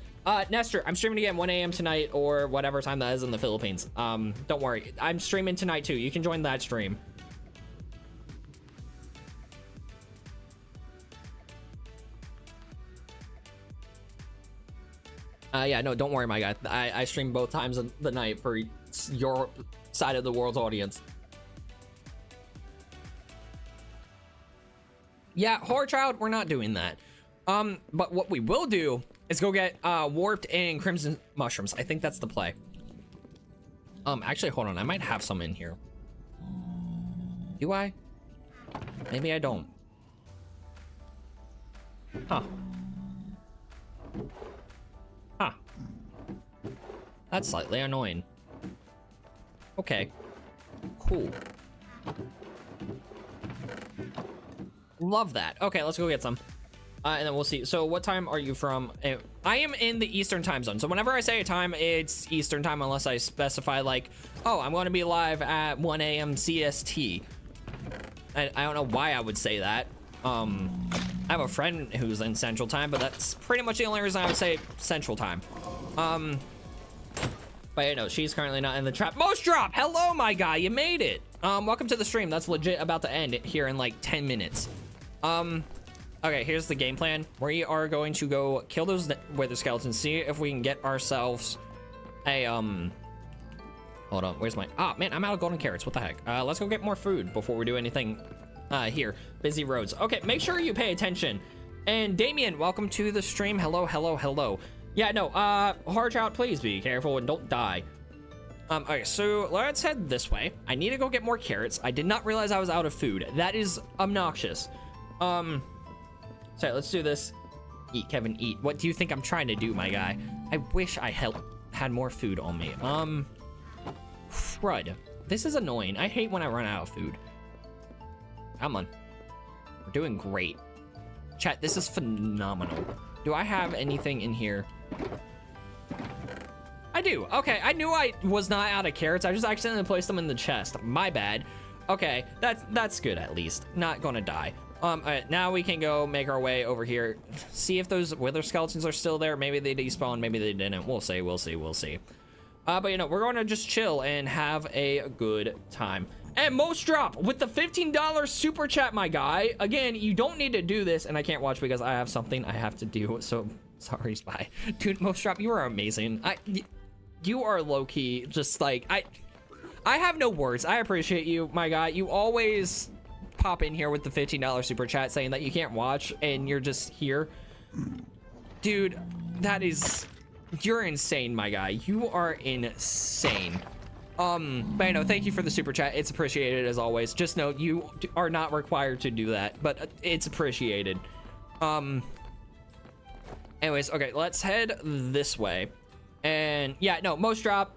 Speaker 1: Nestor, I'm streaming again 1 a.m. tonight or whatever time that is in the Philippines. Don't worry. I'm streaming tonight too. You can join that stream. Yeah, no, don't worry, my guy. I stream both times of the night for your side of the world's audience. Yeah, Horror Child, we're not doing that. But what we will do is go get warped and crimson mushrooms. I think that's the play. Actually, hold on. I might have some in here. Do I? Maybe I don't. Huh. Huh. That's slightly annoying. Okay. Cool. Love that. Okay, let's go get some. And then we'll see. So what time are you from? I am in the Eastern time zone. So whenever I say a time, it's Eastern time unless I specify like, oh, I'm going to be live at 1 a.m. CST. I don't know why I would say that. I have a friend who's in Central time, but that's pretty much the only reason I would say Central time. But you know, she's currently not in the trap. Most drop. Hello, my guy. You made it. Welcome to the stream. That's legit about to end here in like 10 minutes. Okay, here's the game plan. We are going to go kill those wither skeletons, see if we can get ourselves a, hold on, where's my, man, I'm out of golden carrots, what the heck? Let's go get more food before we do anything, here. Busy roads. Okay, make sure you pay attention. And Damien, welcome to the stream. Hello, hello, hello. Yeah, no, Horror Child, please be careful and don't die. Okay, so let's head this way. I need to go get more carrots. I did not realize I was out of food. That is obnoxious. Sorry, let's do this. Eat, Kevin, eat. What do you think I'm trying to do, my guy? I wish I had more food on me. Crud. This is annoying. I hate when I run out of food. Come on. We're doing great. Chat, this is phenomenal. Do I have anything in here? I do. Okay, I knew I was not out of carrots. I just accidentally placed them in the chest. My bad. Okay, that's good at least. Not gonna die. All right, now we can go make our way over here. See if those wither skeletons are still there. Maybe they despawned, maybe they didn't. We'll see, we'll see, we'll see. But you know, we're going to just chill and have a good time. And Most Drop with the $15 super chat, my guy. Again, you don't need to do this, and I can't watch because I have something I have to do. So sorry, Spy. Dude, Most Drop, you are amazing. You are low-key, just like, I have no words. I appreciate you, my guy. You always pop in here with the $15 super chat saying that you can't watch and you're just here. Dude, that is, you're insane, my guy. You are insane. But you know, thank you for the super chat. It's appreciated as always. Just know you are not required to do that, but it's appreciated. Anyways, okay, let's head this way. And yeah, no, Most Drop,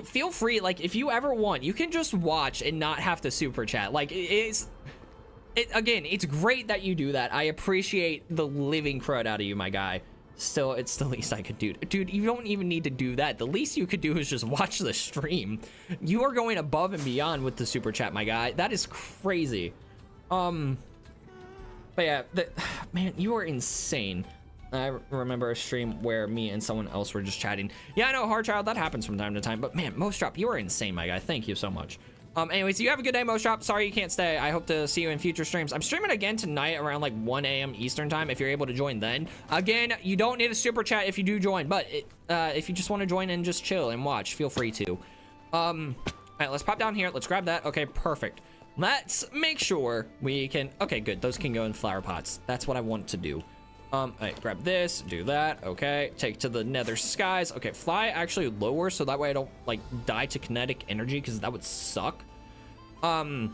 Speaker 1: feel free, like, if you ever want, you can just watch and not have to super chat. Like, again, it's great that you do that. I appreciate the living crud out of you, my guy. Still, it's the least I could do. Dude, you don't even need to do that. The least you could do is just watch the stream. You are going above and beyond with the super chat, my guy. That is crazy. But yeah, man, you are insane. I remember a stream where me and someone else were just chatting. Yeah, I know, Hard Child, that happens from time to time. But man, Most Drop, you are insane, my guy. Thank you so much. Anyways, you have a good day, Most Drop. Sorry you can't stay. I hope to see you in future streams. I'm streaming again tonight around like 1 a.m. Eastern time if you're able to join then. Again, you don't need a super chat if you do join, but if you just want to join and just chill and watch, feel free to. All right, let's pop down here. Let's grab that. Okay, perfect. Let's make sure we can, okay, good. Those can go in flower pots. That's what I want to do. All right, grab this, do that. Okay, take to the nether skies. Okay, fly actually lower so that way I don't like die to kinetic energy because that would suck. Okay,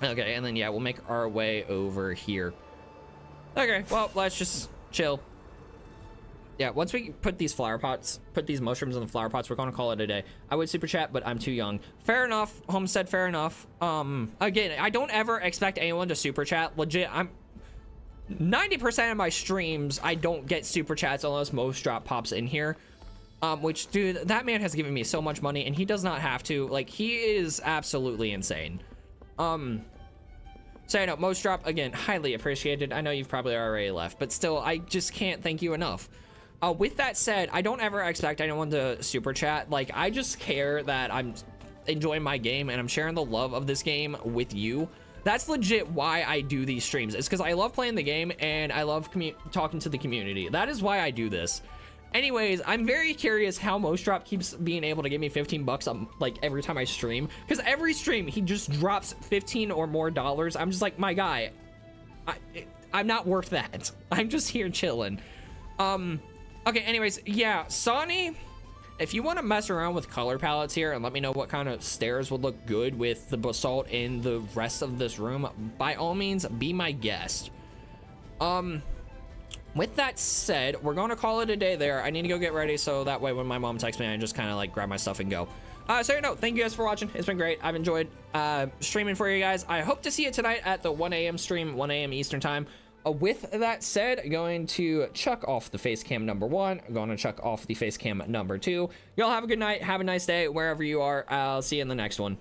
Speaker 1: and then yeah, we'll make our way over here. Okay, well, let's just chill. Yeah, once we put these flower pots, put these mushrooms in the flower pots, we're gonna call it a day. I would super chat, but I'm too young. Fair enough, Homestead, fair enough. Again, I don't ever expect anyone to super chat. Legit, 90% of my streams, I don't get super chats unless Most Drop pops in here. Which, dude, that man has given me so much money, and he does not have to. Like, he is absolutely insane. So, I know, Most Drop, again, highly appreciated. I know you've probably already left, but still, I just can't thank you enough. With that said, I don't ever expect anyone to super chat. Like, I just care that I'm enjoying my game, and I'm sharing the love of this game with you. That's legit why I do these streams. It's because I love playing the game, and I love talking to the community. That is why I do this. Anyways, I'm very curious how Most Drop keeps being able to give me 15 bucks like every time I stream, because every stream he just drops 15 or more dollars. I'm just like, my guy, I'm not worth that. I'm just here chilling. Okay, anyways, yeah, Sonny, if you want to mess around with color palettes here and let me know what kind of stairs would look good with the basalt in the rest of this room, by all means, be my guest. With that said, we're going to call it a day there. I need to go get ready, so that way when my mom texts me, I just kind of like grab my stuff and go. So, you know, thank you guys for watching. It's been great. I've enjoyed streaming for you guys. I hope to see you tonight at the 1 a.m. stream, 1 a.m. Eastern time. With that said, going to chuck off the face cam number 1. Going to chuck off the face cam number 2. Y'all have a good night. Have a nice day wherever you are. I'll see you in the next one.